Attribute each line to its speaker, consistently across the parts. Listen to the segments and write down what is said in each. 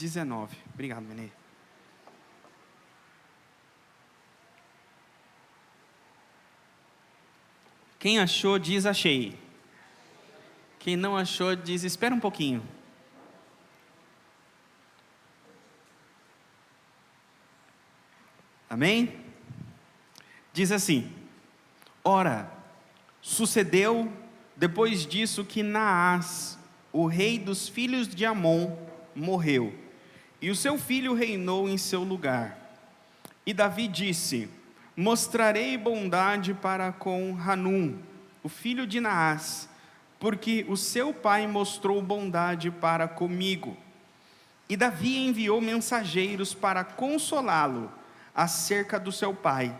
Speaker 1: 19. Obrigado, Menê. Quem achou, diz achei. Quem não achou, diz espera um pouquinho. Amém? Diz assim: ora, sucedeu depois disso que Naás, o rei dos filhos de Amon, morreu, e o seu filho reinou em seu lugar. E Davi disse: mostrarei bondade para com Hanum, o filho de Naás, porque o seu pai mostrou bondade para comigo. E Davi enviou mensageiros para consolá-lo acerca do seu pai.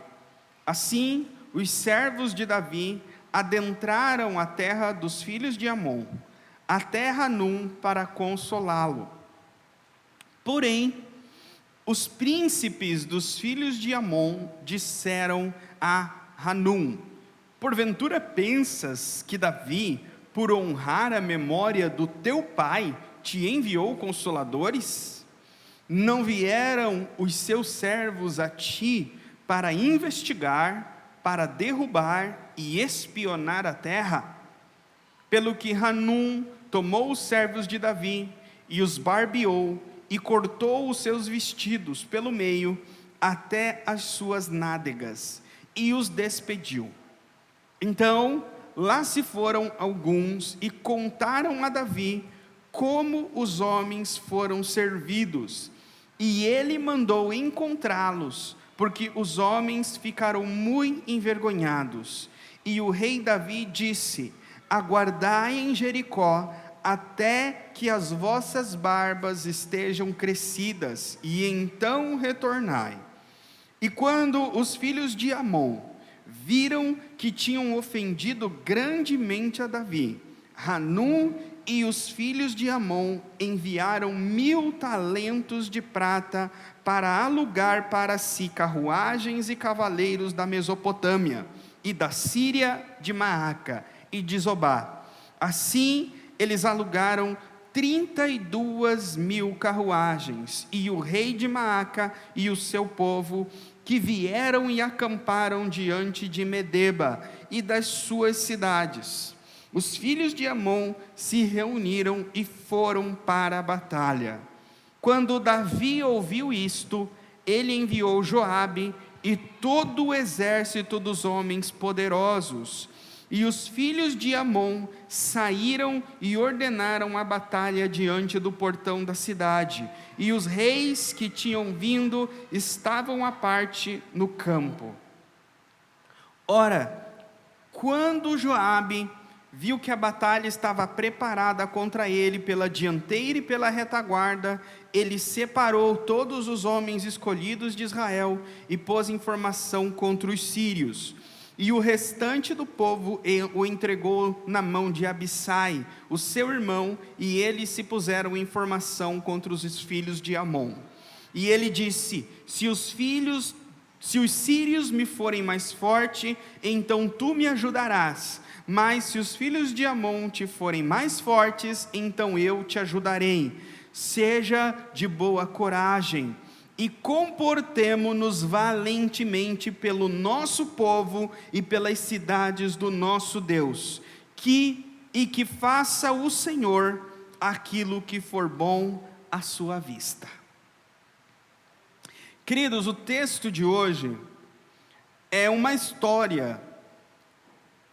Speaker 1: Assim, os servos de Davi adentraram a terra dos filhos de Amon, até Hanum, para consolá-lo. Porém, os príncipes dos filhos de Amon disseram a Hanum: porventura pensas que Davi, por honrar a memória do teu pai, te enviou consoladores? Não vieram os seus servos a ti para investigar, para derrubar e espionar a terra? Pelo que Hanum tomou os servos de Davi e os barbeou e cortou os seus vestidos pelo meio até as suas nádegas e os despediu. Então lá se foram alguns e contaram a Davi como os homens foram servidos, e ele mandou encontrá-los, porque os homens ficaram muito envergonhados. E o rei Davi disse: aguardai em Jericó até que as vossas barbas estejam crescidas, e então retornai. E quando os filhos de Amon viram que tinham ofendido grandemente a Davi, Hanum e os filhos de Amon enviaram 1000 talentos de prata para alugar para si carruagens e cavaleiros da Mesopotâmia e da Síria, de Maaca e de Zobá. Assim eles alugaram 32.000 carruagens, e o rei de Maaca e o seu povo, que vieram e acamparam diante de Medeba e das suas cidades. Os filhos de Amon se reuniram e foram para a batalha. Quando Davi ouviu isto, ele enviou Joabe e todo o exército dos homens poderosos. E os filhos de Amon saíram e ordenaram a batalha diante do portão da cidade, e os reis que tinham vindo estavam à parte no campo. Ora, quando Joabe viu que a batalha estava preparada contra ele pela dianteira e pela retaguarda, ele separou todos os homens escolhidos de Israel e pôs informação contra os sírios. E o restante do povo o entregou na mão de Abissai, o seu irmão, e eles se puseram em formação contra os filhos de Amon. E ele disse: se os sírios me forem mais fortes, então tu me ajudarás. Mas se os filhos de Amon te forem mais fortes, então eu te ajudarei. Seja de boa coragem e comportemo-nos valentemente pelo nosso povo e pelas cidades do nosso Deus, que faça o Senhor aquilo que for bom à sua vista. Queridos, o texto de hoje é uma história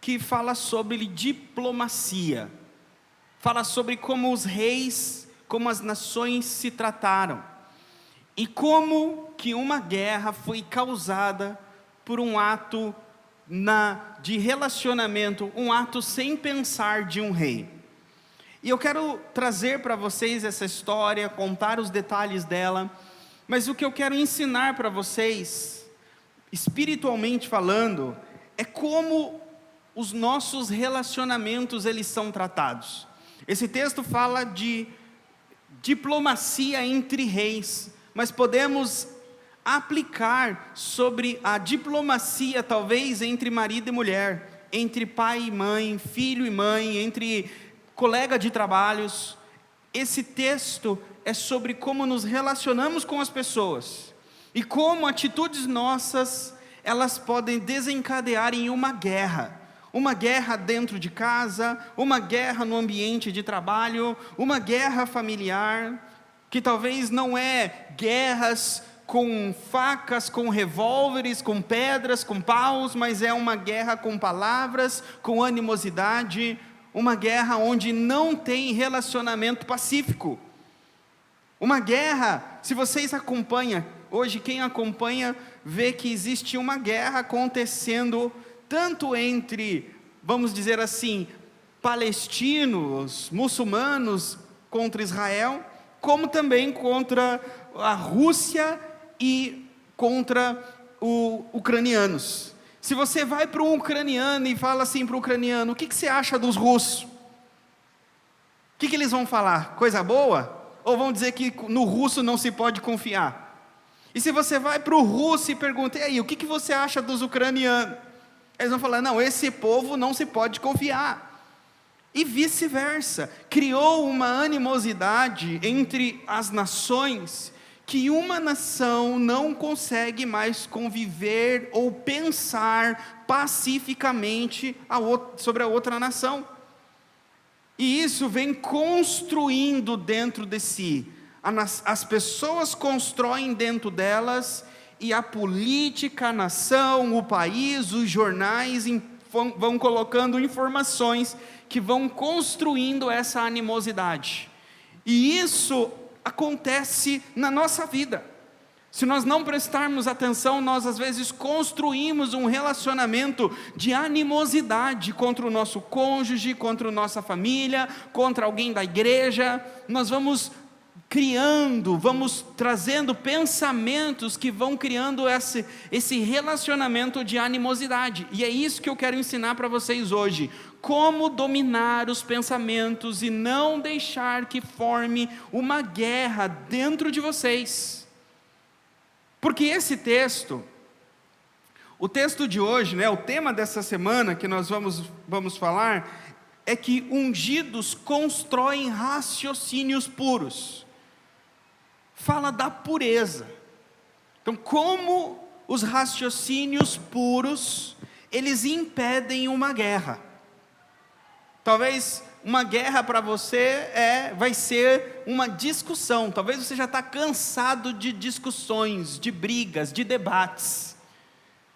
Speaker 1: que fala sobre diplomacia, fala sobre como os reis, como as nações se trataram, e como que uma guerra foi causada por um ato de relacionamento, um ato sem pensar de um rei. E eu quero trazer para vocês essa história, contar os detalhes dela, mas o que eu quero ensinar para vocês, espiritualmente falando, é como os nossos relacionamentos eles são tratados. Esse texto fala de diplomacia entre reis, mas podemos aplicar sobre a diplomacia talvez entre marido e mulher, entre pai e mãe, filho e mãe, entre colega de trabalhos. Esse texto é sobre como nos relacionamos com as pessoas e como atitudes nossas, elas podem desencadear em uma guerra dentro de casa, uma guerra no ambiente de trabalho, uma guerra familiar, que talvez não é guerras com facas, com revólveres, com pedras, com paus, mas é uma guerra com palavras, com animosidade, uma guerra onde não tem relacionamento pacífico. Uma guerra, se vocês acompanham, hoje quem acompanha vê que existe uma guerra acontecendo, tanto entre, vamos dizer assim, palestinos, muçulmanos contra Israel, como também contra a Rússia e contra os ucranianos. Se você vai para um ucraniano e fala assim para o ucraniano, o que você acha dos russos? O que eles vão falar? Coisa boa? Ou vão dizer que no russo não se pode confiar? E se você vai para o russo e pergunta, e aí, o que você acha dos ucranianos? Eles vão falar, não, esse povo não se pode confiar. E vice-versa, criou uma animosidade entre as nações, que uma nação não consegue mais conviver ou pensar pacificamente sobre a outra nação. E isso vem construindo dentro de si. As pessoas constroem dentro delas, e a política, a nação, o país, os jornais vão colocando informações que vão construindo essa animosidade. E isso acontece na nossa vida. Se nós não prestarmos atenção, nós às vezes construímos um relacionamento de animosidade contra o nosso cônjuge, contra a nossa família, contra alguém da igreja. Nós vamos trazendo pensamentos que vão criando esse relacionamento de animosidade. E é isso que eu quero ensinar para vocês hoje. Como dominar os pensamentos e não deixar que forme uma guerra dentro de vocês. Porque esse texto, o texto de hoje, o tema dessa semana que nós vamos falar, é que ungidos constroem raciocínios puros. Fala da pureza. Então, como os raciocínios puros, eles impedem uma guerra. Talvez uma guerra para você vai ser uma discussão. Talvez você já está cansado de discussões, de brigas, de debates.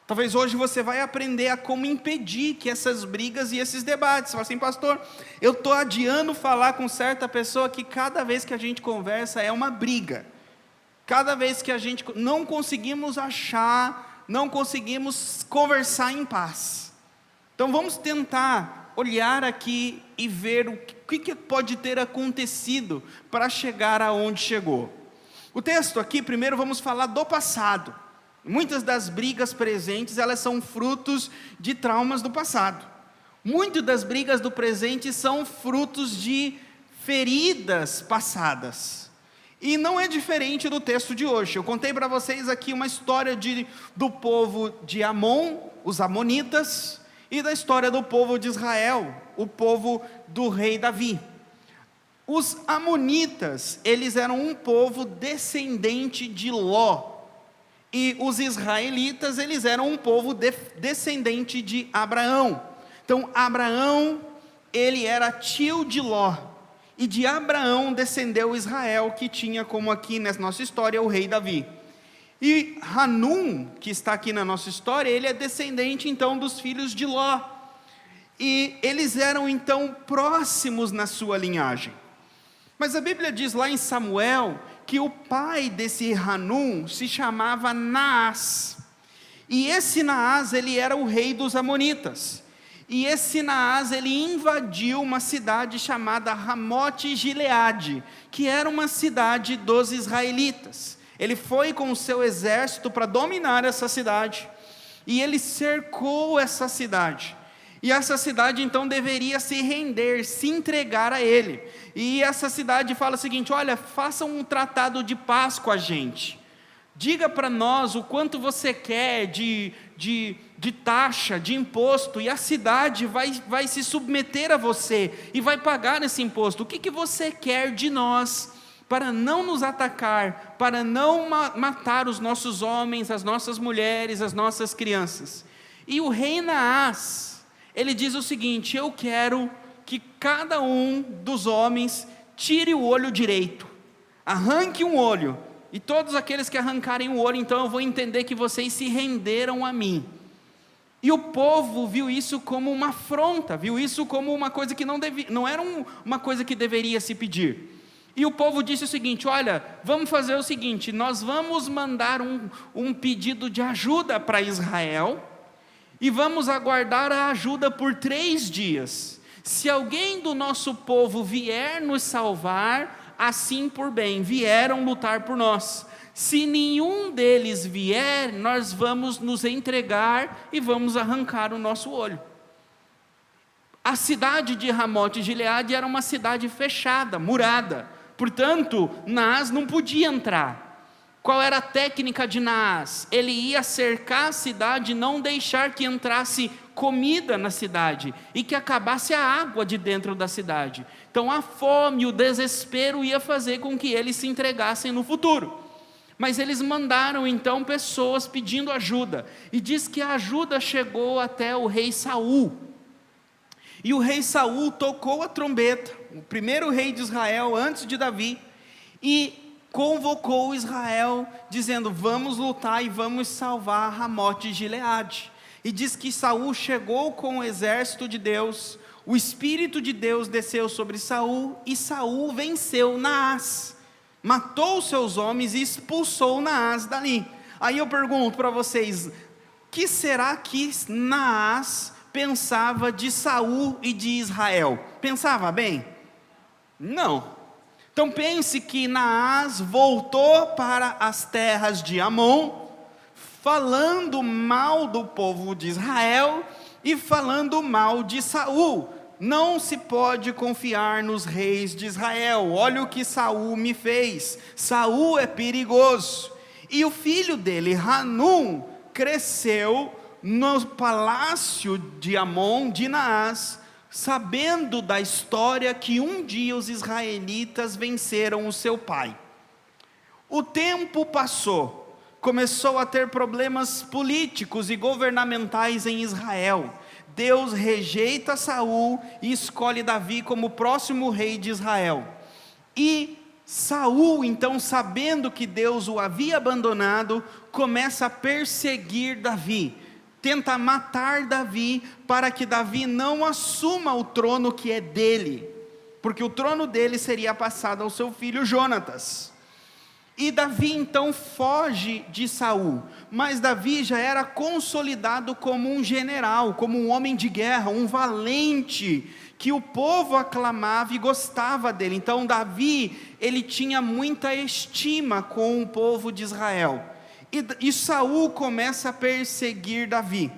Speaker 1: Talvez hoje você vai aprender a como impedir que essas brigas e esses debates. Você fala assim, pastor, eu estou adiando falar com certa pessoa que cada vez que a gente conversa é uma briga. Cada vez que a gente não conseguimos não conseguimos conversar em paz. Então vamos tentar olhar aqui e ver o que pode ter acontecido para chegar aonde chegou. O texto aqui, primeiro vamos falar do passado. Muitas das brigas presentes, elas são frutos de traumas do passado. Muitas das brigas do presente são frutos de feridas passadas. E não é diferente do texto de hoje. Eu contei para vocês aqui uma história do povo de Amon, os amonitas, e da história do povo de Israel, o povo do rei Davi. Os amonitas, eles eram um povo descendente de Ló. E os israelitas, eles eram um povo descendente de Abraão. Então, Abraão, ele era tio de Ló. E de Abraão descendeu Israel, que tinha como aqui na nossa história o rei Davi. E Hanum, que está aqui na nossa história, ele é descendente então dos filhos de Ló. E eles eram então próximos na sua linhagem. Mas a Bíblia diz lá em Samuel que o pai desse Hanum se chamava Naás. E esse Naás, ele era o rei dos amonitas. E esse Naás, ele invadiu uma cidade chamada Ramote-Gileade, que era uma cidade dos israelitas. Ele foi com o seu exército para dominar essa cidade, e ele cercou essa cidade, e essa cidade então deveria se render, se entregar a ele, e essa cidade fala o seguinte, olha, façam um tratado de paz com a gente, diga para nós o quanto você quer de taxa, de imposto, e a cidade vai se submeter a você, e vai pagar esse imposto, o que você quer de nós? para não nos atacar, para não matar os nossos homens, as nossas mulheres, as nossas crianças. E o rei Naás, ele diz o seguinte: eu quero que cada um dos homens tire o olho direito, arranque um olho, e todos aqueles que arrancarem o olho, então eu vou entender que vocês se renderam a mim. E o povo viu isso como uma afronta, viu isso como uma coisa que não era uma coisa que deveria se pedir. E o povo disse o seguinte: olha, vamos fazer o seguinte, nós vamos mandar um pedido de ajuda para Israel, e vamos aguardar a ajuda por 3 dias. Se alguém do nosso povo vier nos salvar, assim por bem, vieram lutar por nós. Se nenhum deles vier, nós vamos nos entregar e vamos arrancar o nosso olho. A cidade de Ramote Gileade era uma cidade fechada, murada, portanto, Naás não podia entrar. Qual era a técnica de Naás? Ele ia cercar a cidade e não deixar que entrasse comida na cidade e que acabasse a água de dentro da cidade. Então a fome, o desespero ia fazer com que eles se entregassem no futuro. Mas eles mandaram então pessoas pedindo ajuda, e diz que a ajuda chegou até o rei Saul. E o rei Saul tocou a trombeta, o primeiro rei de Israel antes de Davi, e convocou Israel, dizendo: vamos lutar e vamos salvar Ramote de Gileade. E diz que Saul chegou com o exército de Deus, o Espírito de Deus desceu sobre Saul, e Saul venceu Naás, matou os seus homens e expulsou Naás dali. Aí eu pergunto para vocês: que será que Naás pensava de Saul e de Israel? Pensava bem? Não. Então pense que Naás voltou para as terras de Amon, falando mal do povo de Israel e falando mal de Saul. Não se pode confiar nos reis de Israel. Olha o que Saul me fez. Saul é perigoso. E o filho dele, Hanum, cresceu no palácio de Amon, de Naás, sabendo da história que um dia os israelitas venceram o seu pai. O tempo passou, começou a ter problemas políticos e governamentais em Israel. Deus rejeita Saul e escolhe Davi como próximo rei de Israel. E Saul, então, sabendo que Deus o havia abandonado, começa a perseguir Davi, tenta matar Davi, para que Davi não assuma o trono que é dele, porque o trono dele seria passado ao seu filho Jonatas. E Davi então foge de Saul, mas Davi já era consolidado como um general, como um homem de guerra, um valente, que o povo aclamava e gostava dele. Então Davi, ele tinha muita estima com o povo de Israel, e Saul começa a perseguir Davi.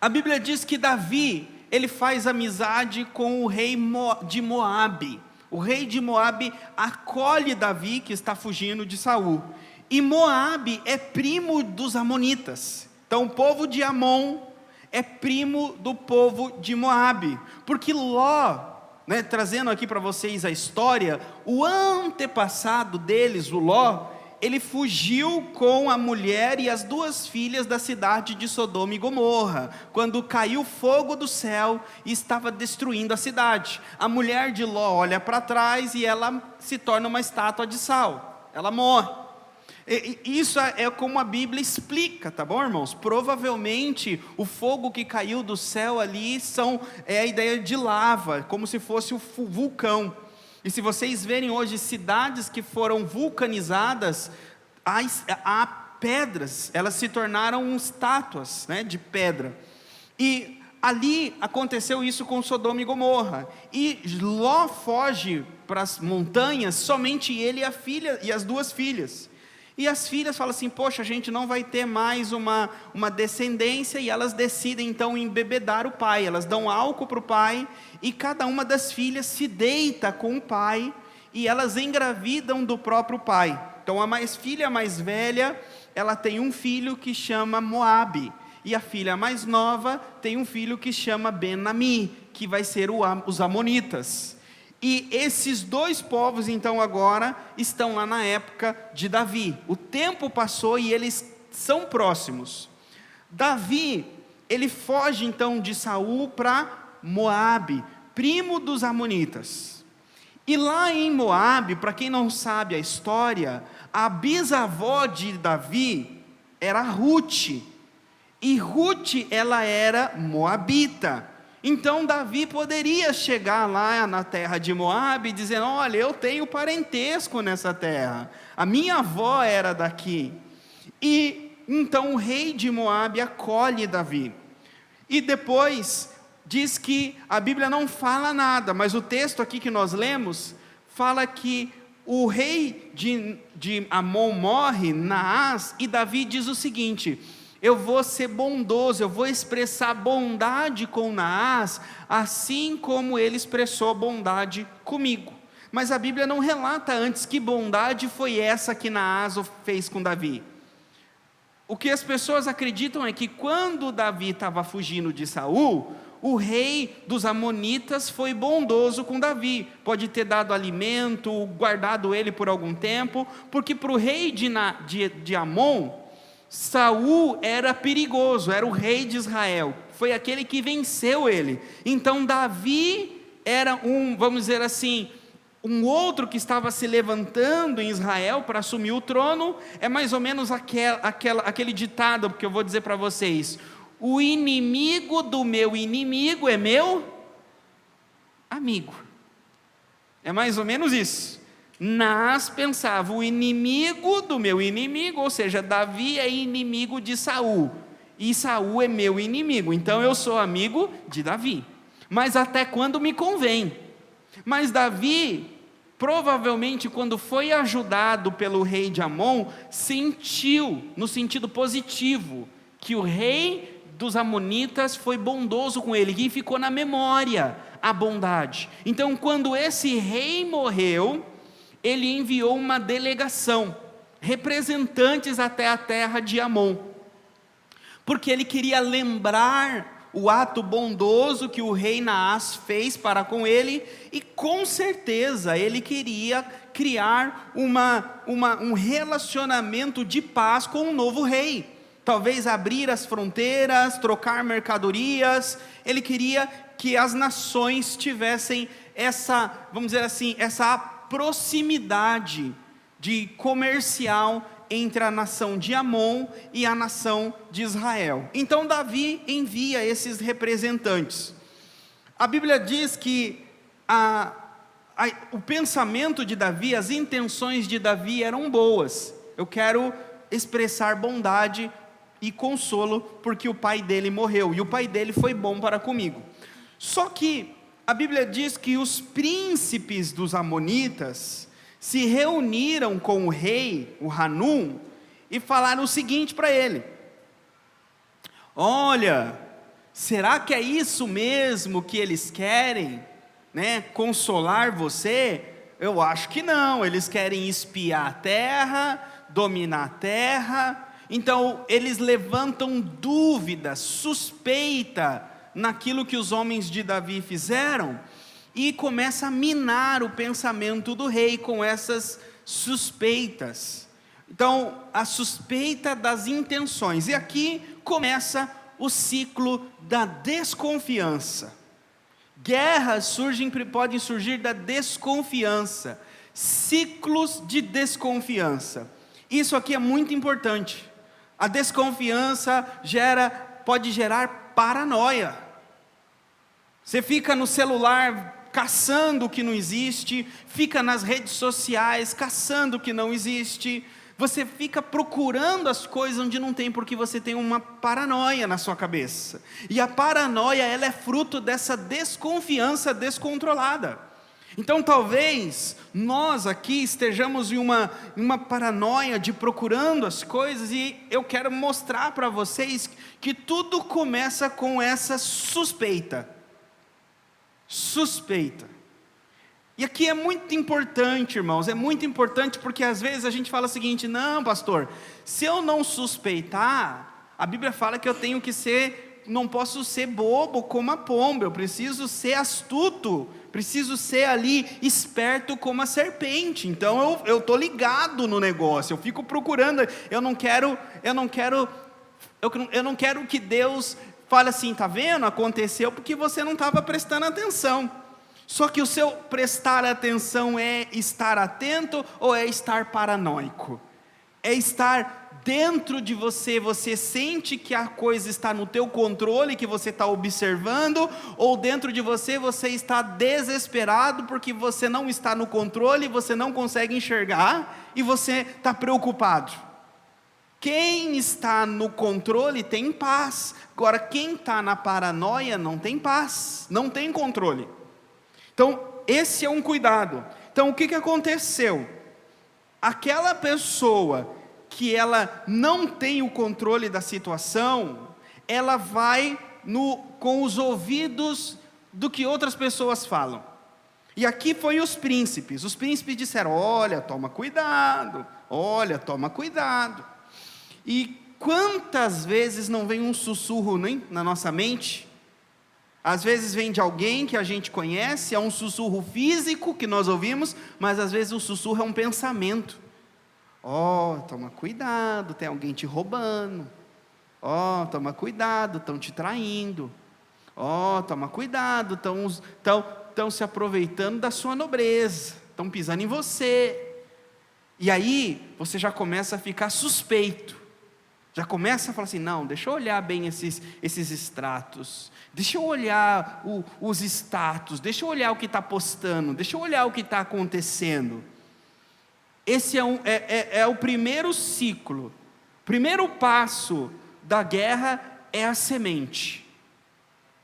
Speaker 1: A Bíblia diz que Davi, ele faz amizade com o rei de Moabe. O rei de Moabe acolhe Davi, que está fugindo de Saul. E Moabe é primo dos amonitas. Então o povo de Amon é primo do povo de Moabe. Porque Ló, trazendo aqui para vocês a história, o antepassado deles, o Ló, ele fugiu com a mulher e as 2 filhas da cidade de Sodoma e Gomorra, quando caiu fogo do céu e estava destruindo a cidade. A mulher de Ló olha para trás e ela se torna uma estátua de sal, ela morre. Isso é como a Bíblia explica, tá bom, irmãos? Provavelmente o fogo que caiu do céu ali é a ideia de lava, como se fosse o vulcão. E se vocês verem hoje cidades que foram vulcanizadas, há pedras, elas se tornaram estátuas, de pedra. E ali aconteceu isso com Sodoma e Gomorra. E Ló foge para as montanhas, somente ele e as 2 filhas. E as filhas falam assim: poxa, a gente não vai ter mais uma descendência, e elas decidem então embebedar o pai. Elas dão álcool para o pai, e cada uma das filhas se deita com o pai, e elas engravidam do próprio pai. Então a filha mais velha, ela tem um filho que chama Moabe, e a filha mais nova tem um filho que chama Ben-Ami, que vai ser os amonitas. E esses dois povos, então, agora estão lá na época de Davi. O tempo passou e eles são próximos. Davi, ele foge então de Saul para Moabe, primo dos amonitas. E lá em Moabe, para quem não sabe a história, a bisavó de Davi era Ruth. E Ruth, ela era moabita. Então Davi poderia chegar lá na terra de Moabe dizendo: olha, eu tenho parentesco nessa terra, a minha avó era daqui. E então o rei de Moabe acolhe Davi. E depois diz que a Bíblia não fala nada, mas o texto aqui que nós lemos fala que o rei de Amon morre, Naás, e Davi diz o seguinte: eu vou ser bondoso, eu vou expressar bondade com Naás, assim como ele expressou bondade comigo. Mas a Bíblia não relata antes que bondade foi essa que Naás fez com Davi. O que as pessoas acreditam é que quando Davi estava fugindo de Saul, o rei dos amonitas foi bondoso com Davi, pode ter dado alimento, guardado ele por algum tempo, porque para o rei de Amon, Saul era perigoso, era o rei de Israel, foi aquele que venceu ele. Então Davi era vamos dizer assim, um outro que estava se levantando em Israel para assumir o trono. É mais ou menos aquele ditado que eu vou dizer para vocês: o inimigo do meu inimigo é meu amigo. É mais ou menos isso. Naás pensava: o inimigo do meu inimigo, ou seja, Davi é inimigo de Saul, e Saul é meu inimigo, então eu sou amigo de Davi, mas até quando me convém. Mas Davi, provavelmente quando foi ajudado pelo rei de Amon, sentiu, no sentido positivo, que o rei dos amonitas foi bondoso com ele, e ficou na memória a bondade. Então quando esse rei morreu, ele enviou uma delegação, representantes até a terra de Amon, porque ele queria lembrar o ato bondoso que o rei Naás fez para com ele, e com certeza ele queria criar um relacionamento de paz com o novo rei, talvez abrir as fronteiras, trocar mercadorias. Ele queria que as nações tivessem essa, vamos dizer assim, essa proximidade de comercial entre a nação de Amon e a nação de Israel. Então Davi envia esses representantes. A Bíblia diz que o pensamento de Davi, as intenções de Davi eram boas. Eu quero expressar bondade e consolo porque o pai dele morreu, e o pai dele foi bom para comigo. Só que a Bíblia diz que os príncipes dos amonitas se reuniram com o rei, o Hanum, e falaram o seguinte para ele: olha, será que é isso mesmo que eles querem, né? Consolar você? Eu acho que não. Eles querem espiar a terra, dominar a terra. Então eles levantam dúvida, suspeita naquilo que os homens de Davi fizeram, e começa a minar o pensamento do rei com essas suspeitas. Então, a suspeita das intenções. E aqui começa o ciclo da desconfiança. Guerras podem surgir da desconfiança. Ciclos de desconfiança. Isso aqui é muito importante. A desconfiança pode gerar paranoia. Você fica no celular caçando o que não existe, fica nas redes sociais caçando o que não existe, você fica procurando as coisas onde não tem, porque você tem uma paranoia na sua cabeça, e a paranoia, ela é fruto dessa desconfiança descontrolada. Então talvez nós aqui estejamos em uma paranoia de procurando as coisas, e eu quero mostrar para vocês que tudo começa com essa suspeita. E aqui é muito importante, irmãos, é muito importante, porque às vezes a gente fala o seguinte: não, pastor, se eu não suspeitar, a Bíblia fala que eu tenho que não posso ser bobo como a pomba, eu preciso ser astuto preciso ser ali esperto como a serpente. Então eu estou ligado no negócio, eu fico procurando, eu não quero que Deus fale assim, tá vendo, aconteceu porque você não estava prestando atenção. Só que o seu prestar atenção é estar atento ou é estar paranoico? É estar dentro de você, você sente que a coisa está no teu controle, que você está observando, ou dentro de você, você está desesperado porque você não está no controle, você não consegue enxergar e você está preocupado. Quem está no controle tem paz, agora quem está na paranoia não tem paz, não tem controle. Então, esse é um cuidado. Então, o que aconteceu? Aquela pessoa que ela não tem o controle da situação, ela vai com os ouvidos do que outras pessoas falam. E aqui foi os príncipes disseram, olha, toma cuidado, e quantas vezes não vem um sussurro na nossa mente? Às vezes vem de alguém que a gente conhece, é um sussurro físico que nós ouvimos, mas às vezes o sussurro é um pensamento. Toma cuidado, tem alguém te roubando. Toma cuidado, estão te traindo. Toma cuidado, estão se aproveitando da sua nobreza, estão pisando em você. E aí você já começa a ficar suspeito. Já começa a falar assim, não, deixa eu olhar bem esses extratos, deixa eu olhar os status, deixa eu olhar o que está postando, deixa eu olhar o que está acontecendo. Esse é o primeiro ciclo, o primeiro passo da guerra é a semente.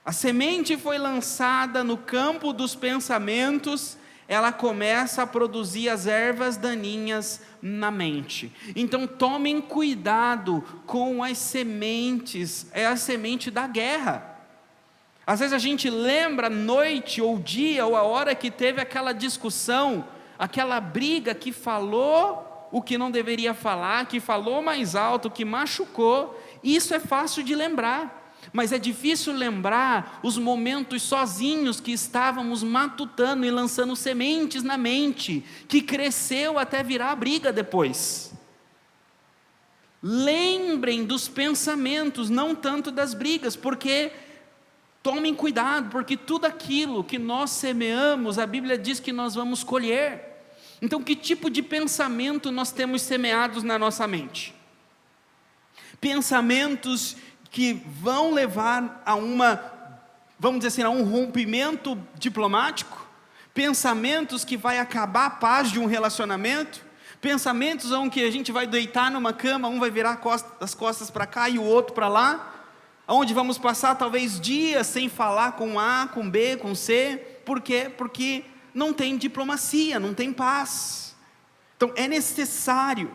Speaker 1: A semente foi lançada no campo dos pensamentos, ela começa a produzir as ervas daninhas na mente. Então tomem cuidado com as sementes, é a semente da guerra. Às vezes a gente lembra a noite ou dia ou a hora que teve aquela discussão, aquela briga que falou o que não deveria falar, que falou mais alto, que machucou. Isso é fácil de lembrar. Mas é difícil lembrar os momentos sozinhos que estávamos matutando e lançando sementes na mente, que cresceu até virar briga depois. Lembrem dos pensamentos, não tanto das brigas, porque tomem cuidado, porque tudo aquilo que nós semeamos, a Bíblia diz que nós vamos colher. Então, que tipo de pensamento nós temos semeados na nossa mente? Pensamentos que vão levar a vamos dizer assim, a um rompimento diplomático, pensamentos que vai acabar a paz de um relacionamento, pensamentos onde a gente vai deitar numa cama, um vai virar as costas para cá e o outro para lá, onde vamos passar talvez dias sem falar com A, com B, com C, por quê? Porque não tem diplomacia, não tem paz. Então é necessário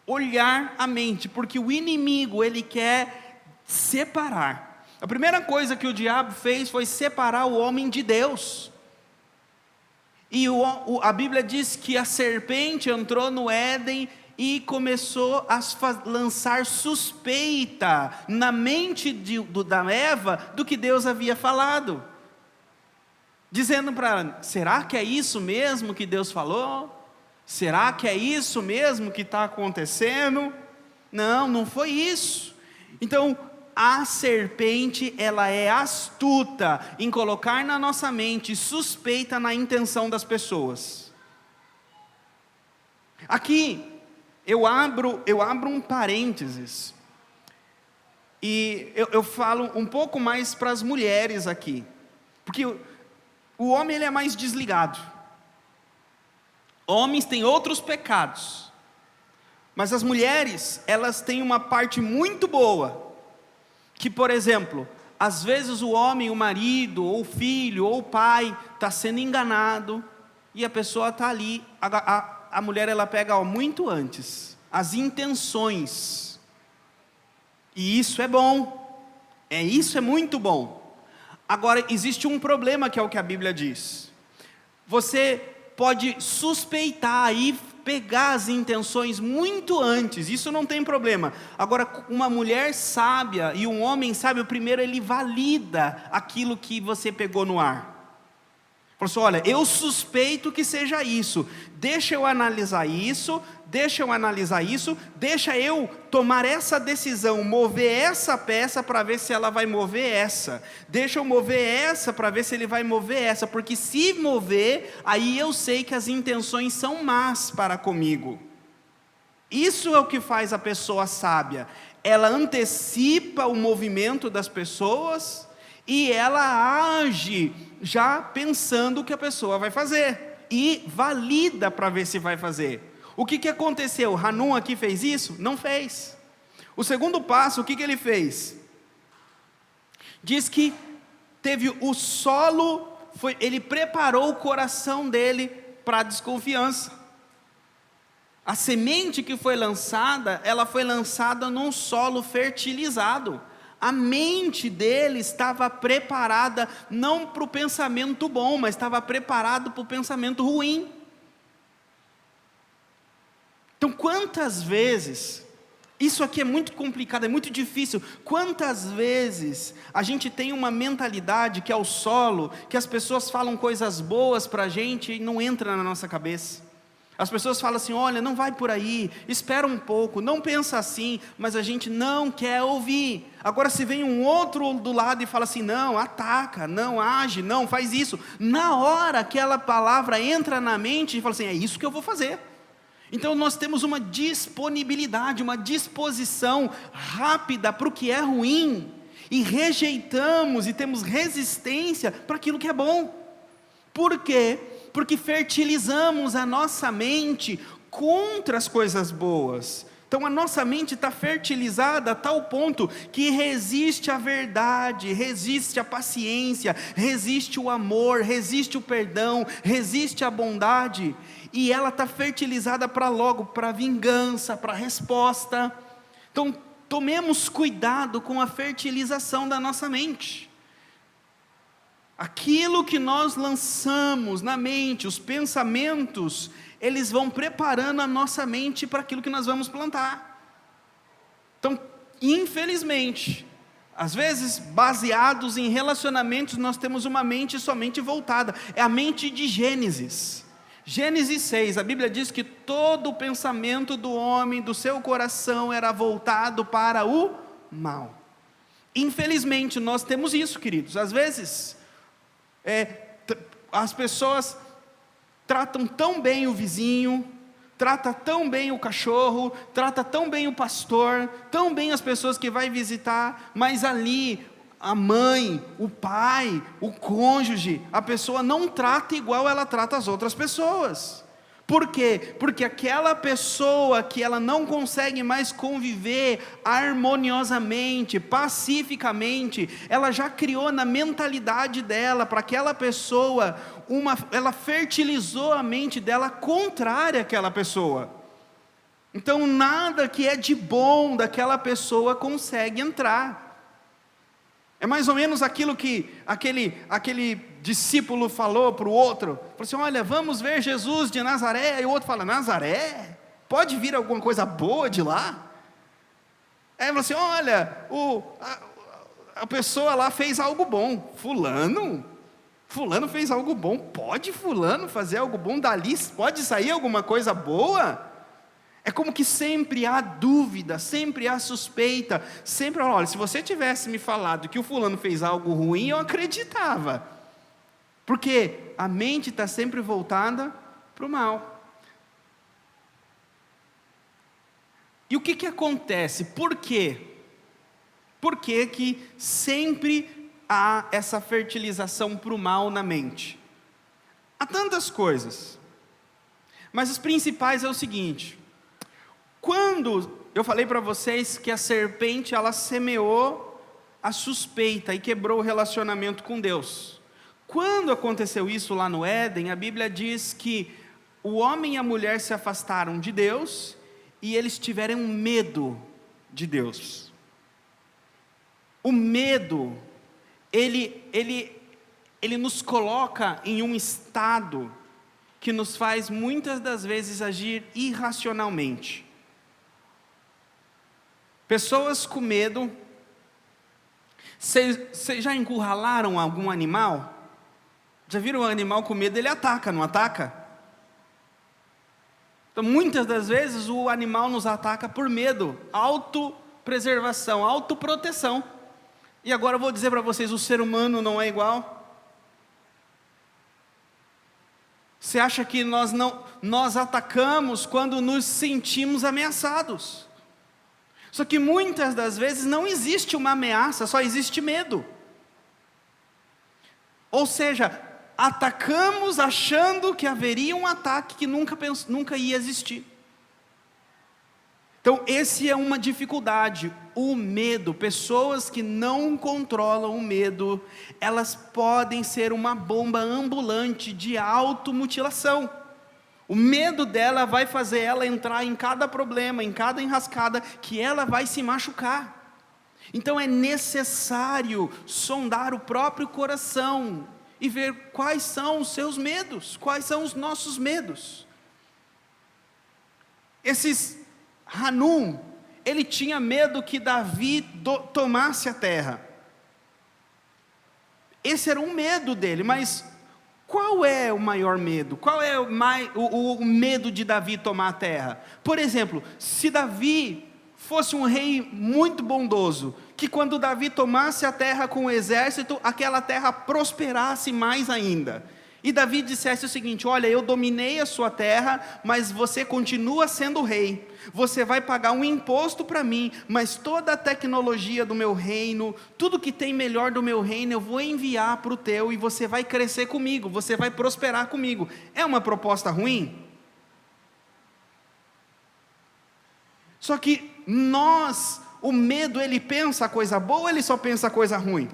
Speaker 1: olhar a mente, porque o inimigo, ele quer separar. A primeira coisa que o diabo fez foi separar o homem de Deus. E a Bíblia diz que a serpente entrou no Éden e começou a lançar suspeita na mente da Eva do que Deus havia falado, dizendo para ela, será que é isso mesmo que Deus falou? Será que é isso mesmo que está acontecendo? Não foi isso. Então a serpente, ela é astuta em colocar na nossa mente suspeita na intenção das pessoas. Aqui eu abro um parênteses e eu falo um pouco mais para as mulheres aqui, porque o homem, ele é mais desligado. Homens têm outros pecados, mas as mulheres, elas têm uma parte muito boa, que, por exemplo, às vezes o homem, o marido, ou o filho, ou o pai, está sendo enganado, e a pessoa está ali, a mulher, ela pega muito antes, as intenções, e isso é bom, isso é muito bom. Agora, existe um problema, que é o que a Bíblia diz. Você pode suspeitar e pegar as intenções muito antes, isso não tem problema. Agora, uma mulher sábia e um homem sábio, primeiro ele valida aquilo que você pegou no ar. Falou assim: olha, eu suspeito que seja isso, deixa eu analisar isso, deixa eu tomar essa decisão, mover essa peça para ver se ela vai mover essa, deixa eu mover essa para ver se ele vai mover essa, porque se mover, aí eu sei que as intenções são más para comigo. Isso é o que faz a pessoa sábia, ela antecipa o movimento das pessoas, e ela age já pensando o que a pessoa vai fazer, e valida para ver se vai fazer. O que aconteceu? Hanum aqui fez isso? Não fez. O segundo passo, o que ele fez? Diz que teve o solo, ele preparou o coração dele para a desconfiança. A semente que foi lançada, ela foi lançada num solo fertilizado. A mente dele estava preparada, não para o pensamento bom, mas estava preparado para o pensamento ruim. Então, quantas vezes, isso aqui é muito complicado, é muito difícil, quantas vezes a gente tem uma mentalidade que é o solo, que as pessoas falam coisas boas para a gente e não entra na nossa cabeça. As pessoas falam assim: olha, não vai por aí, espera um pouco, não pensa assim, mas a gente não quer ouvir. Agora se vem um outro do lado e fala assim: não, ataca, não age, não faz isso, na hora aquela palavra entra na mente e fala assim: é isso que eu vou fazer. Então nós temos uma disponibilidade, uma disposição rápida para o que é ruim, e rejeitamos e temos resistência para aquilo que é bom. Por quê? Porque fertilizamos a nossa mente contra as coisas boas. Então a nossa mente está fertilizada a tal ponto que resiste à verdade, resiste à paciência, resiste o amor, resiste o perdão, resiste a bondade, e ela está fertilizada para logo, para vingança, para resposta. Então tomemos cuidado com a fertilização da nossa mente. Aquilo que nós lançamos na mente, os pensamentos, eles vão preparando a nossa mente para aquilo que nós vamos plantar. Então, infelizmente, às vezes, baseados em relacionamentos, nós temos uma mente somente voltada, é a mente de Gênesis. Gênesis 6, a Bíblia diz que todo o pensamento do homem, do seu coração, era voltado para o mal. Infelizmente, nós temos isso, queridos. Às vezes as pessoas tratam tão bem o vizinho, trata tão bem o cachorro, trata tão bem o pastor, tão bem as pessoas que vai visitar, mas ali a mãe, o pai, o cônjuge, a pessoa não trata igual ela trata as outras pessoas. Por quê? Porque aquela pessoa que ela não consegue mais conviver harmoniosamente, pacificamente, ela já criou na mentalidade dela, para aquela pessoa, ela fertilizou a mente dela contrária àquela pessoa. Então nada que é de bom daquela pessoa consegue entrar. É mais ou menos aquilo que aquele discípulo falou para o outro, falou assim: olha, vamos ver Jesus de Nazaré, e o outro fala: Nazaré? Pode vir alguma coisa boa de lá? Aí ele falou assim: olha, a pessoa lá fez algo bom. Fulano fez algo bom, pode fulano fazer algo bom dali? Pode sair alguma coisa boa? É como que sempre há dúvida, sempre há suspeita, sempre, olha, se você tivesse me falado que o fulano fez algo ruim, eu acreditava, porque a mente está sempre voltada para o mal. E o que acontece? Por quê? Por que sempre há essa fertilização para o mal na mente? Há tantas coisas, mas as principais é o seguinte: quando eu falei para vocês que a serpente, ela semeou a suspeita e quebrou o relacionamento com Deus. Quando aconteceu isso lá no Éden, a Bíblia diz que o homem e a mulher se afastaram de Deus e eles tiveram medo de Deus. O medo, ele nos coloca em um estado que nos faz muitas das vezes agir irracionalmente. Pessoas com medo. Vocês já encurralaram algum animal? Já viram um animal com medo? Ele ataca, não ataca? Então, muitas das vezes, o animal nos ataca por medo, autopreservação, autoproteção. E agora eu vou dizer para vocês, o ser humano não é igual? Você acha que nós atacamos quando nos sentimos ameaçados? Só que muitas das vezes não existe uma ameaça, só existe medo. Ou seja, atacamos achando que haveria um ataque que nunca ia existir. Então, esse é uma dificuldade, o medo. Pessoas que não controlam o medo, elas podem ser uma bomba ambulante de automutilação. O medo dela vai fazer ela entrar em cada problema, em cada enrascada, que ela vai se machucar. Então é necessário sondar o próprio coração e ver quais são os seus medos, quais são os nossos medos. Hanum, ele tinha medo que Davi tomasse a terra. Esse era um medo dele, mas qual é o maior medo? Qual é o medo de Davi tomar a terra? Por exemplo, se Davi fosse um rei muito bondoso, que quando Davi tomasse a terra com o exército, aquela terra prosperasse mais ainda. E Davi dissesse o seguinte: olha, eu dominei a sua terra, mas você continua sendo rei. Você vai pagar um imposto para mim, mas toda a tecnologia do meu reino, tudo que tem melhor do meu reino, eu vou enviar para o teu, e você vai crescer comigo, você vai prosperar comigo. É uma proposta ruim? Só que o medo, ele pensa a coisa boa ou ele só pensa a coisa ruim?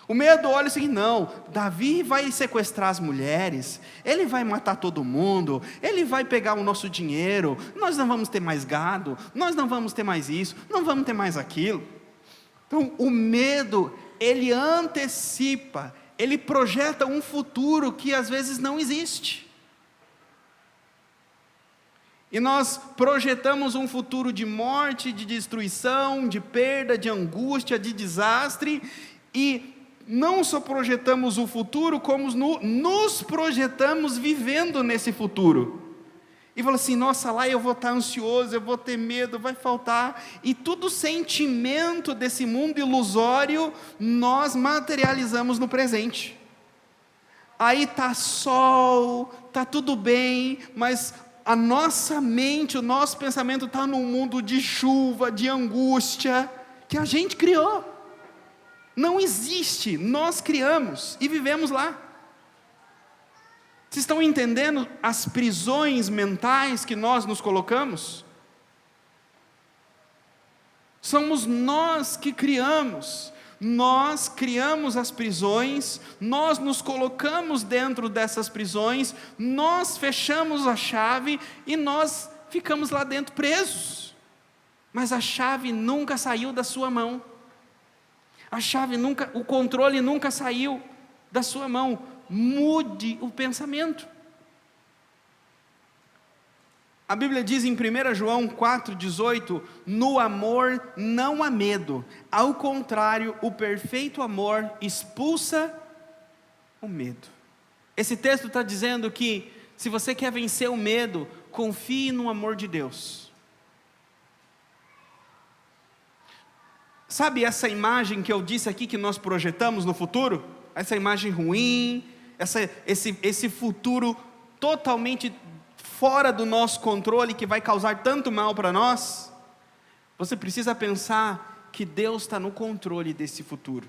Speaker 1: O medo olha assim, não, Davi vai sequestrar as mulheres, ele vai matar todo mundo, ele vai pegar o nosso dinheiro, nós não vamos ter mais gado, nós não vamos ter mais isso, não vamos ter mais aquilo. Então o medo, ele antecipa, ele projeta um futuro que às vezes não existe. E nós projetamos um futuro de morte, de destruição, de perda, de angústia, de desastre, e não só projetamos o futuro, como nos projetamos vivendo nesse futuro. E fala assim, nossa, lá eu vou estar ansioso, eu vou ter medo, vai faltar. E todo sentimento desse mundo ilusório, nós materializamos no presente. Aí está sol, está tudo bem, mas a nossa mente, o nosso pensamento está num mundo de chuva, de angústia, que a gente criou. Não existe, nós criamos e vivemos lá. Vocês estão entendendo as prisões mentais que nós nos colocamos? Somos nós que criamos. Nós criamos as prisões, nós nos colocamos dentro dessas prisões, nós fechamos a chave e nós ficamos lá dentro presos. Mas a chave nunca saiu da sua mão. O controle nunca saiu da sua mão. Mude o pensamento. A Bíblia diz em 1 João 4,18: no amor não há medo, ao contrário, o perfeito amor expulsa o medo. Esse texto está dizendo que, se você quer vencer o medo, confie no amor de Deus. Sabe essa imagem que eu disse aqui que nós projetamos no futuro? Essa imagem ruim, esse futuro totalmente fora do nosso controle, que vai causar tanto mal para nós? Você precisa pensar que Deus está no controle desse futuro.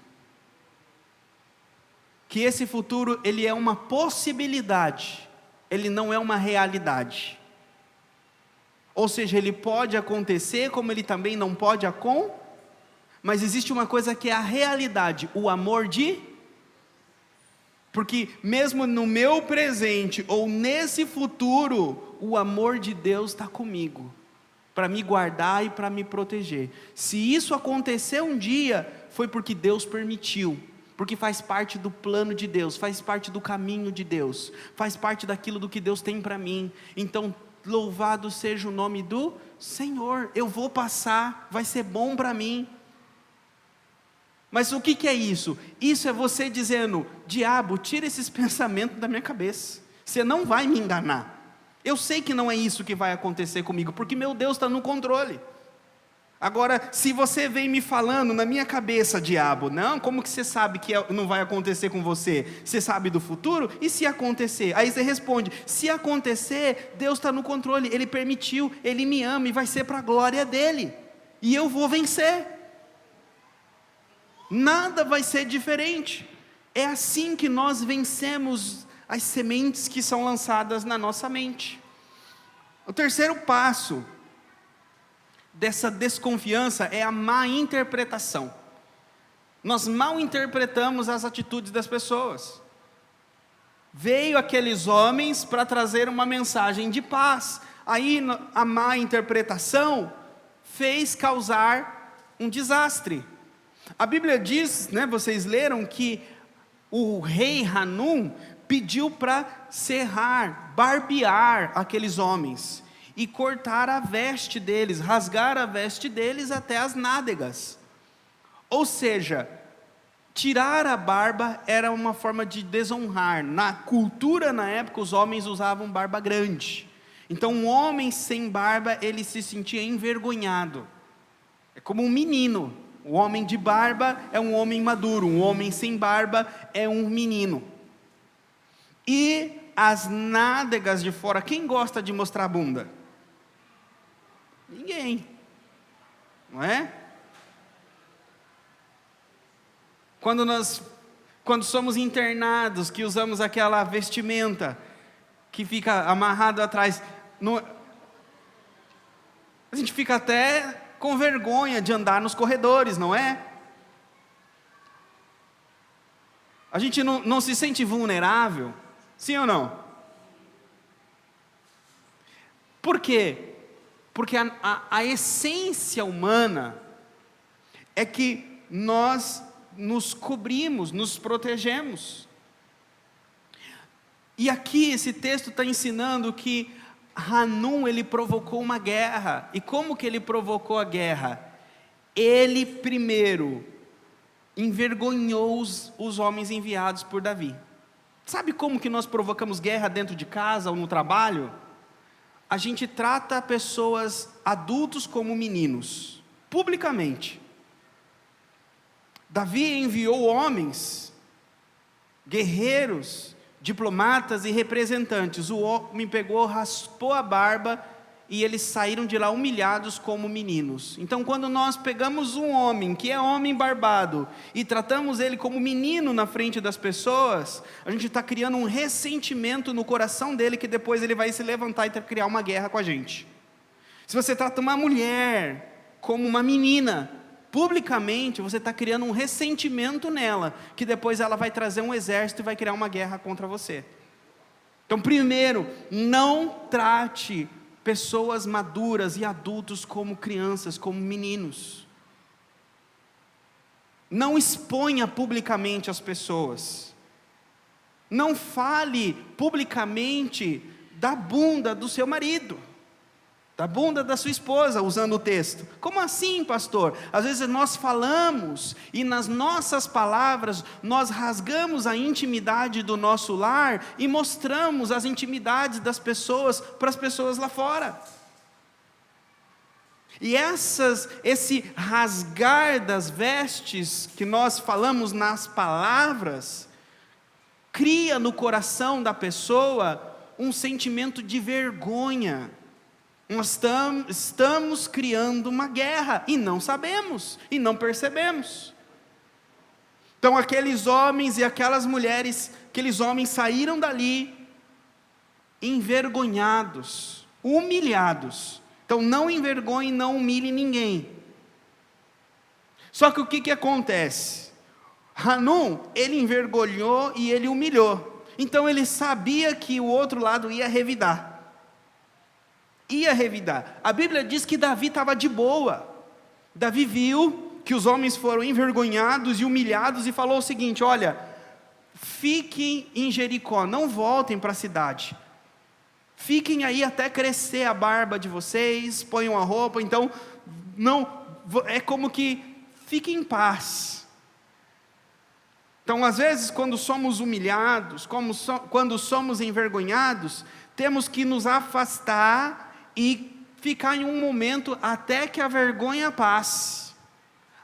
Speaker 1: Que esse futuro, ele é uma possibilidade, ele não é uma realidade. Ou seja, ele pode acontecer, como ele também não pode acontecer. Mas existe uma coisa que é a realidade, o amor porque mesmo no meu presente, ou nesse futuro, o amor de Deus está comigo, para me guardar e para me proteger. Se isso acontecer um dia, foi porque Deus permitiu, porque faz parte do plano de Deus, faz parte do caminho de Deus, faz parte daquilo do que Deus tem para mim. Então, louvado seja o nome do Senhor. Eu vou passar, vai ser bom para mim. Mas o que é isso? Isso é você dizendo: diabo, tira esses pensamentos da minha cabeça, você não vai me enganar. Eu sei que não é isso que vai acontecer comigo, porque meu Deus está no controle. Agora, se você vem me falando na minha cabeça, diabo, não, como que você sabe que não vai acontecer com você? Você sabe do futuro? E se acontecer? Aí você responde: se acontecer, Deus está no controle, Ele permitiu, Ele me ama e vai ser para a glória dEle, e eu vou vencer. Nada vai ser diferente. É assim que nós vencemos as sementes que são lançadas na nossa mente. O terceiro passo dessa desconfiança é a má interpretação. Nós mal interpretamos as atitudes das pessoas. Veio aqueles homens para trazer uma mensagem de paz. Aí a má interpretação fez causar um desastre. A Bíblia diz, vocês leram, que o rei Hanum pediu para serrar, barbear aqueles homens e cortar a veste deles, rasgar a veste deles até as nádegas. Ou seja, tirar a barba era uma forma de desonrar. Na cultura, na época, os homens usavam barba grande. Então, um homem sem barba, ele se sentia envergonhado. É como um menino. O homem de barba é um homem maduro, um homem sem barba é um menino. E as nádegas de fora, quem gosta de mostrar a bunda? Ninguém, não é? Quando somos internados, que usamos aquela vestimenta que fica amarrado atrás, a gente fica até com vergonha de andar nos corredores, não é? A gente não se sente vulnerável, sim ou não? Por quê? Porque a essência humana é que nós nos cobrimos, nos protegemos. E aqui esse texto está ensinando que Hanum, ele provocou uma guerra. E como que ele provocou a guerra? Ele primeiro envergonhou os homens enviados por Davi. Sabe como que nós provocamos guerra dentro de casa ou no trabalho? A gente trata pessoas, adultos, como meninos, publicamente. Davi enviou homens, guerreiros, diplomatas e representantes. O homem pegou, raspou a barba e eles saíram de lá humilhados como meninos. Então, quando nós pegamos um homem que é homem barbado e tratamos ele como menino na frente das pessoas, a gente está criando um ressentimento no coração dele, que depois ele vai se levantar e criar uma guerra com a gente. Se você trata uma mulher como uma menina, publicamente, você está criando um ressentimento nela, que depois ela vai trazer um exército e vai criar uma guerra contra você. Então, primeiro, não trate pessoas maduras e adultos como crianças, como meninos. Não exponha publicamente as pessoas. Não fale publicamente da bunda do seu marido, da bunda da sua esposa, usando o texto. Como assim, pastor? Às vezes nós falamos e nas nossas palavras nós rasgamos a intimidade do nosso lar e mostramos as intimidades das pessoas para as pessoas lá fora. E esse rasgar das vestes que nós falamos nas palavras cria no coração da pessoa um sentimento de vergonha. Nós estamos criando uma guerra e não sabemos, e não percebemos. Então aqueles homens e aquelas mulheres, aqueles homens saíram dali envergonhados, humilhados. Então não envergonhe, não humilhe ninguém. Só que o que acontece? Hanum, ele envergonhou e ele humilhou. Então ele sabia que o outro lado ia revidar. A Bíblia diz que Davi estava de boa. Davi viu que os homens foram envergonhados e humilhados e falou o seguinte: olha, fiquem em Jericó, não voltem para a cidade. Fiquem aí até crescer a barba de vocês, ponham a roupa. Então, não, é como que fiquem em paz. Então, às vezes, quando somos humilhados, quando somos envergonhados, temos que nos afastar e ficar em um momento até que a vergonha passe,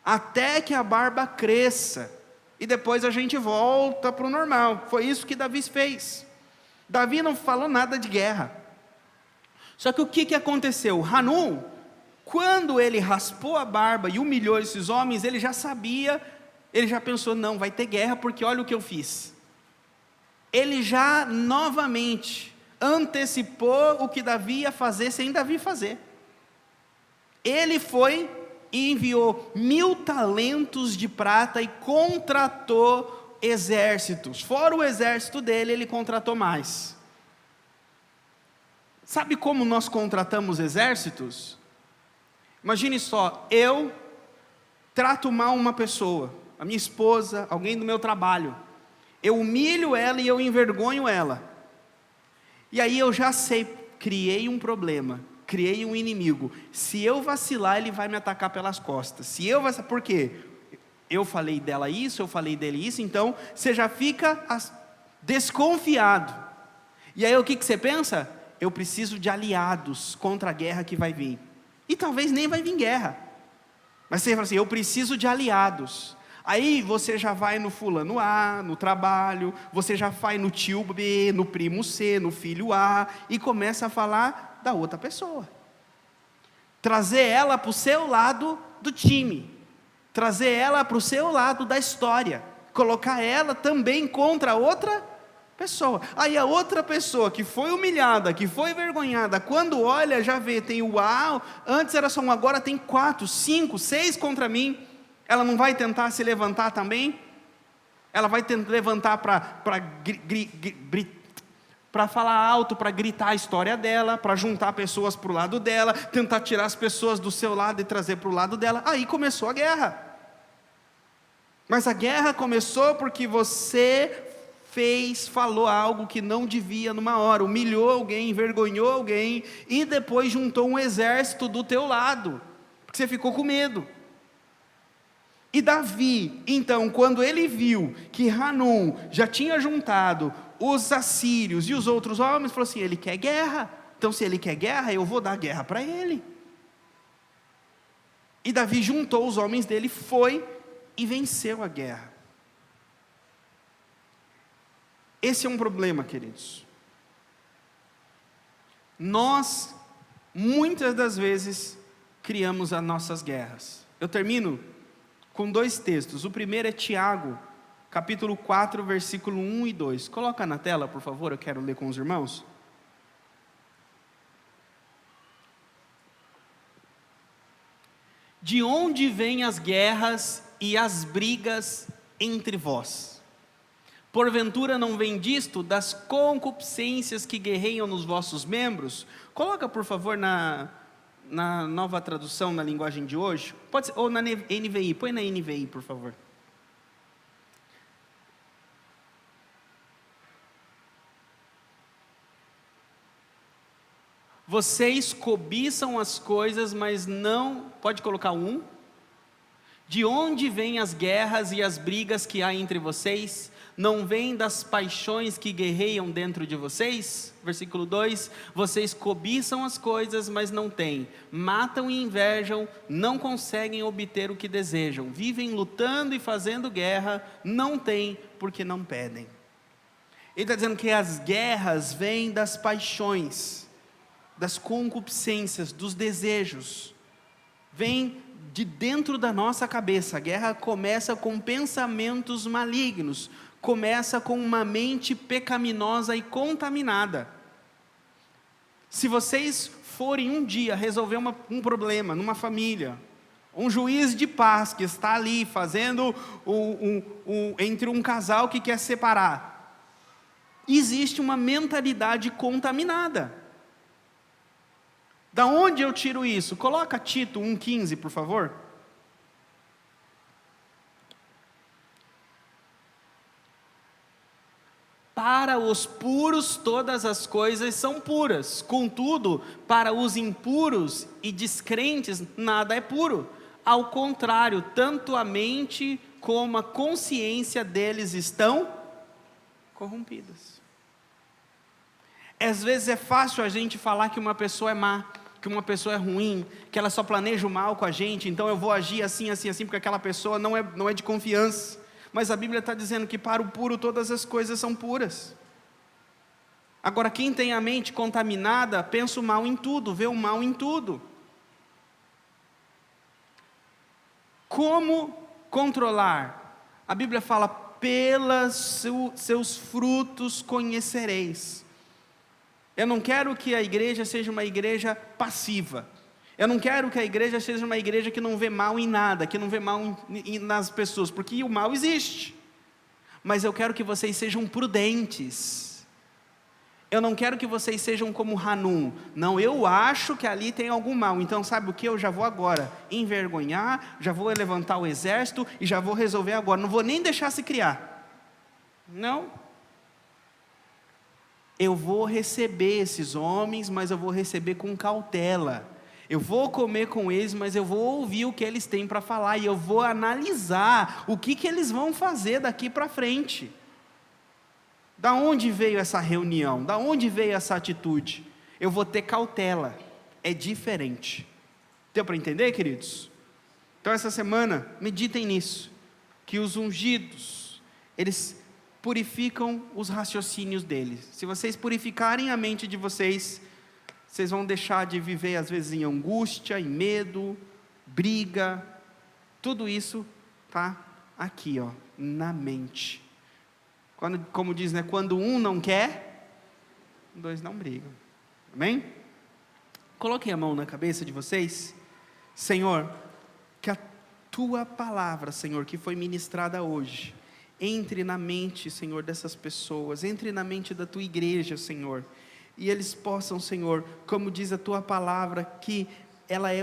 Speaker 1: até que a barba cresça, e depois a gente volta para o normal. Foi isso que Davi fez. Davi não falou nada de guerra. Só que o que aconteceu? Hanum, quando ele raspou a barba e humilhou esses homens, ele já sabia, ele já pensou, não, vai ter guerra, porque olha o que eu fiz. Ele já novamente antecipou o que Davi ia fazer sem Davi fazer. Ele foi e enviou 1000 talentos de prata e contratou exércitos. Fora o exército dele, ele contratou mais. Sabe como nós contratamos exércitos? Imagine só, eu trato mal uma pessoa, a minha esposa, alguém do meu trabalho. Eu humilho ela e eu envergonho ela. E aí eu já sei, criei um problema, criei um inimigo. Se eu vacilar, ele vai me atacar pelas costas. Se eu vacilar, por quê? Eu falei dela isso, eu falei dele isso, então você já fica desconfiado. E aí o que você pensa? Eu preciso de aliados contra a guerra que vai vir. E talvez nem vai vir guerra. Mas você fala assim, eu preciso de aliados. Aí você já vai no fulano A, no trabalho, você já vai no tio B, no primo C, no filho A, e começa a falar da outra pessoa. Trazer ela para o seu lado do time. Trazer ela para o seu lado da história. Colocar ela também contra a outra pessoa. Aí a outra pessoa que foi humilhada, que foi envergonhada, quando olha já vê, tem o A, antes era só um, agora tem 4, 5, 6 contra mim. Ela não vai tentar se levantar também? Ela vai tentar levantar para falar alto, para gritar a história dela, para juntar pessoas para o lado dela, tentar tirar as pessoas do seu lado e trazer para o lado dela. Aí começou a guerra. Mas a guerra começou porque você falou algo que não devia numa hora, humilhou alguém, envergonhou alguém, e depois juntou um exército do teu lado, porque você ficou com medo. E Davi, então, quando ele viu que Hanum já tinha juntado os assírios e os outros homens, falou assim, ele quer guerra, então se ele quer guerra, eu vou dar guerra para ele. E Davi juntou os homens dele, foi e venceu a guerra. Esse é um problema, queridos. Nós, muitas das vezes, criamos as nossas guerras. Eu termino com 2 textos. O primeiro é Tiago, capítulo 4, versículo 1 e 2. Coloca na tela, por favor, eu quero ler com os irmãos. De onde vêm as guerras e as brigas entre vós? Porventura não vem disto, das concupiscências que guerreiam nos vossos membros? Coloca, por favor, na nova tradução, na linguagem de hoje. Pode ser, ou na NVI, põe na NVI, por favor. Vocês cobiçam as coisas, mas não... Pode colocar um? De onde vêm as guerras e as brigas que há entre vocês? Não vêm das paixões que guerreiam dentro de vocês? Versículo 2, vocês cobiçam as coisas, mas não têm, matam e invejam, não conseguem obter o que desejam, vivem lutando e fazendo guerra, não têm, porque não pedem. Ele está dizendo que as guerras vêm das paixões, das concupiscências, dos desejos, vêm de dentro da nossa cabeça. A guerra começa com pensamentos malignos, começa com uma mente pecaminosa e contaminada. Se vocês forem um dia resolver um problema numa família, um juiz de paz que está ali fazendo entre um casal que quer separar, existe uma mentalidade contaminada. Da onde eu tiro isso? Coloca Tito 1,15, por favor. Para os puros todas as coisas são puras, contudo, para os impuros e descrentes nada é puro. Ao contrário, tanto a mente como a consciência deles estão corrompidas. Às vezes é fácil a gente falar que uma pessoa é má, que uma pessoa é ruim, que ela só planeja o mal com a gente, então eu vou agir assim, assim, assim, porque aquela pessoa não é de confiança. Mas a Bíblia está dizendo que para o puro todas as coisas são puras. Agora, quem tem a mente contaminada, pensa o mal em tudo, vê o mal em tudo. Como controlar? A Bíblia fala, pelos seus frutos conhecereis. Eu não quero que a igreja seja uma igreja passiva. Eu não quero que a igreja seja uma igreja que não vê mal em nada, que não vê mal nas pessoas, porque o mal existe. Mas eu quero que vocês sejam prudentes. Eu não quero que vocês sejam como Hanum. Não, eu acho que ali tem algum mal. Então sabe o que? Eu já vou agora envergonhar, já vou levantar o exército e já vou resolver agora. Não vou nem deixar se criar. Não. Eu vou receber esses homens, mas eu vou receber com cautela. Eu vou comer com eles, mas eu vou ouvir o que eles têm para falar. E eu vou analisar o que eles vão fazer daqui para frente. Da onde veio essa reunião? Da onde veio essa atitude? Eu vou ter cautela. É diferente. Deu para entender, queridos? Então essa semana, meditem nisso. Que os ungidos, eles purificam os raciocínios deles. Se vocês purificarem a mente de vocês, vocês vão deixar de viver às vezes em angústia, em medo, briga. Tudo isso está aqui, ó, na mente. Como diz, né? Quando um não quer, dois não brigam. Amém? Coloquem a mão na cabeça de vocês. Senhor, que a tua palavra, Senhor, que foi ministrada hoje, entre na mente, Senhor, dessas pessoas, entre na mente da tua igreja, Senhor, e eles possam, Senhor, como diz a tua palavra, que ela é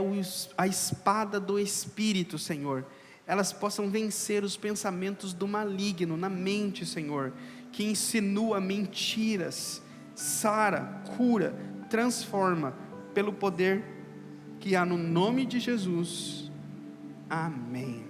Speaker 1: a espada do Espírito, Senhor, elas possam vencer os pensamentos do maligno na mente, Senhor, que insinua mentiras, sara, cura, transforma, pelo poder que há no nome de Jesus. Amém.